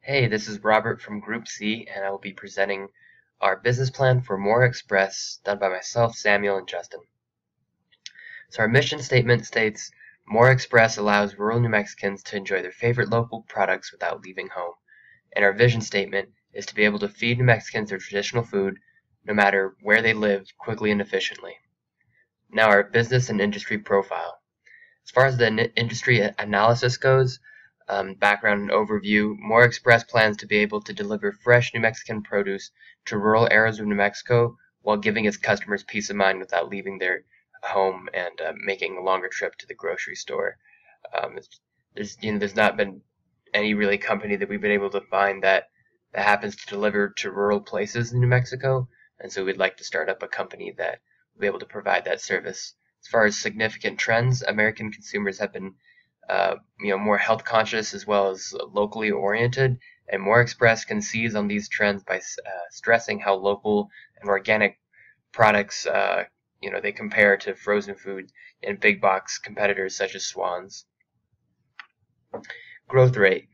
Hey, this is Robert from Group C, and I will be presenting our business plan for MoraExpress, done by myself, Samuel, and Justin. So our mission statement states, MoraExpress allows rural New Mexicans to enjoy their favorite local products without leaving home. And our vision statement is to be able to feed New Mexicans their traditional food, no matter where they live, quickly and efficiently. Now our business and industry profile. As far as the industry analysis goes, background and overview, MoraExpress plans to be able to deliver fresh New Mexican produce to rural areas of New Mexico while giving its customers peace of mind without leaving their home and making a longer trip to the grocery store. Um, there's not been any really company that we've been able to find that happens to deliver to rural places in New Mexico, and so we'd like to start up a company that will be able to provide that service. As far as significant trends, American consumers have been more health conscious as well as locally oriented, and MoraExpress can seize on these trends by stressing how local and organic products they compare to frozen food and big box competitors such as Swans. Growth rate.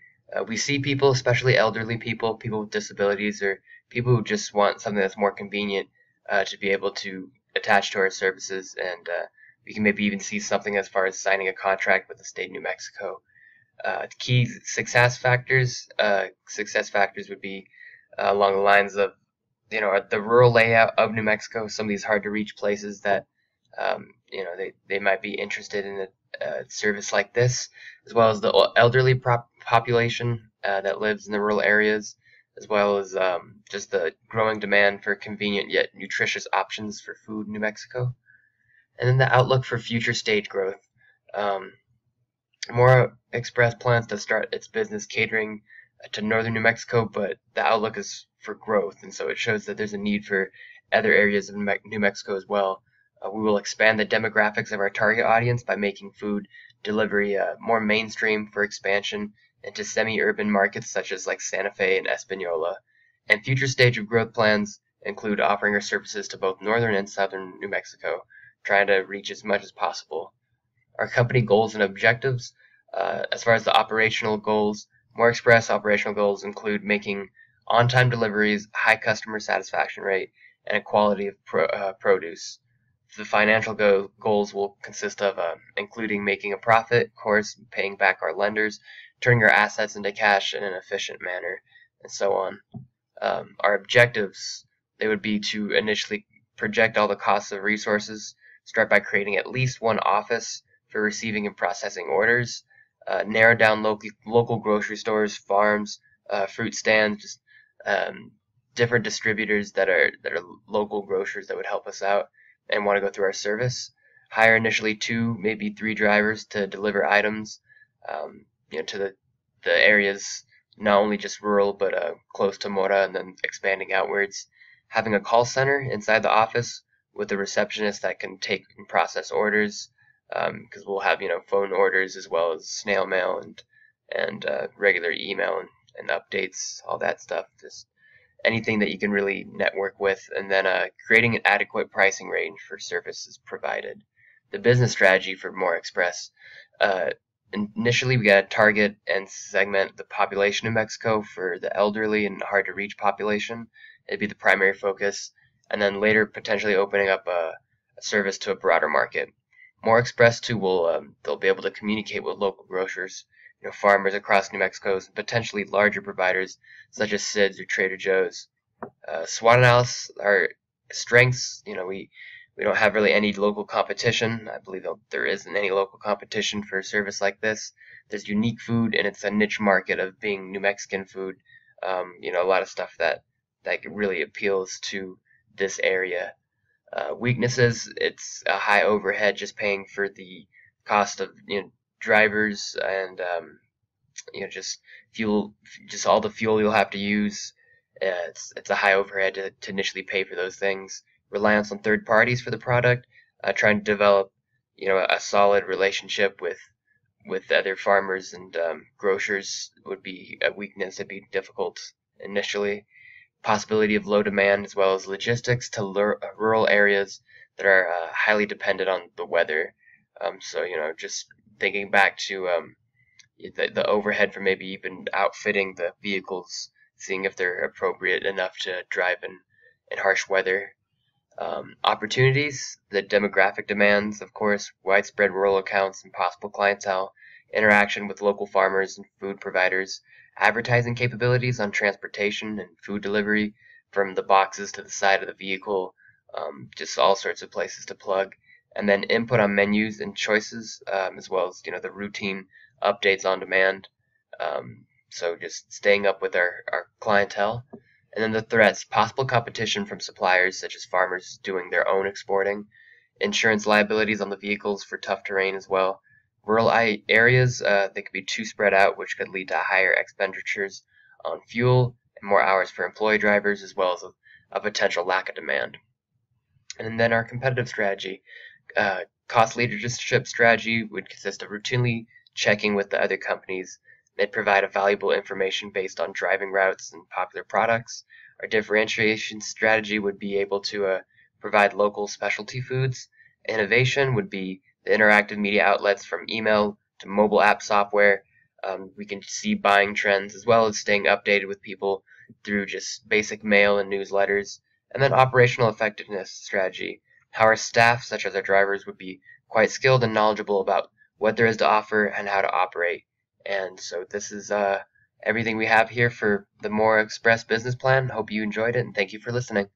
We see people, especially elderly people, people with disabilities, or people who just want something that's more convenient to be able to attach to our services, and we can maybe even see something as far as signing a contract with the state of New Mexico. Key success factors would be along the lines of, the rural layout of New Mexico, some of these hard to reach places that, they might be interested in a service like this, as well as the elderly population that lives in the rural areas, as well as just the growing demand for convenient yet nutritious options for food in New Mexico. And then the outlook for future stage growth. Um, Mora Express plans to start its business catering to northern New Mexico, but the outlook is for growth, and so it shows that there's a need for other areas of New Mexico as well. We will expand the demographics of our target audience by making food delivery more mainstream for expansion into semi-urban markets such as like Santa Fe and Espanola. And future stage of growth plans include offering our services to both northern and southern New Mexico, trying to reach as much as possible. Our company goals and objectives. As far as the operational goals, MoraExpress operational goals include making on-time deliveries, high customer satisfaction rate, and a quality of produce. The financial goals will consist of including making a profit, of course, paying back our lenders, turning our assets into cash in an efficient manner, and so on. Our objectives, they would be to initially project all the costs of resources, start by creating at least one office for receiving and processing orders, narrow down local grocery stores, farms, fruit stands, just different distributors that are local grocers that would help us out and want to go through our service. Hire initially 2, maybe 3 drivers to deliver items, to the areas not only just rural but close to Mora, and then expanding outwards. Having a call center inside the office with a receptionist that can take and process orders, because we'll have phone orders as well as snail mail and regular email and updates, all that stuff. Just anything that you can really network with, and then creating an adequate pricing range for services provided. The business strategy for MoraExpress. Initially, we got to target and segment the population of Mexico for the elderly and hard to reach population. It'd be the primary focus, and then later potentially opening up a service to a broader market. MoraExpress2 will they'll be able to communicate with local grocers, farmers across New Mexico, and potentially larger providers such as Sid's or Trader Joe's. SWOT analysis, our strengths, we don't have really any local competition. I believe there isn't any local competition for a service like this. There's unique food, and it's a niche market of being New Mexican food. A lot of stuff that really appeals to this area. Weaknesses, it's a high overhead just paying for the cost of drivers and just fuel, just all the fuel you'll have to use. It's a high overhead to initially pay for those things. Reliance on third parties for the product, trying to develop a solid relationship with other farmers and grocers would be a weakness. It'd be difficult initially. Possibility of low demand as well as logistics to rural areas that are highly dependent on the weather. So just thinking back to the overhead for maybe even outfitting the vehicles, seeing if they're appropriate enough to drive in harsh weather. Opportunities, the demographic demands, of course, widespread rural accounts and possible clientele, interaction with local farmers and food providers, advertising capabilities on transportation and food delivery, from the boxes to the side of the vehicle, just all sorts of places to plug, and then input on menus and choices, as well as the routine updates on demand. So just staying up with our clientele. And then the threats, possible competition from suppliers such as farmers doing their own exporting, insurance liabilities on the vehicles for tough terrain as well. Rural areas, they could be too spread out, which could lead to higher expenditures on fuel and more hours for employee drivers, as well as a potential lack of demand. And then our competitive strategy. Cost leadership strategy would consist of routinely checking with the other companies. They'd provide a valuable information based on driving routes and popular products. Our differentiation strategy would be able to provide local specialty foods. Innovation would be the interactive media outlets from email to mobile app software. We can see buying trends as well as staying updated with people through just basic mail and newsletters. And then operational effectiveness strategy, how our staff, such as our drivers, would be quite skilled and knowledgeable about what there is to offer and how to operate. And so this is everything we have here for the MoraExpress business plan. Hope you enjoyed it, and thank you for listening.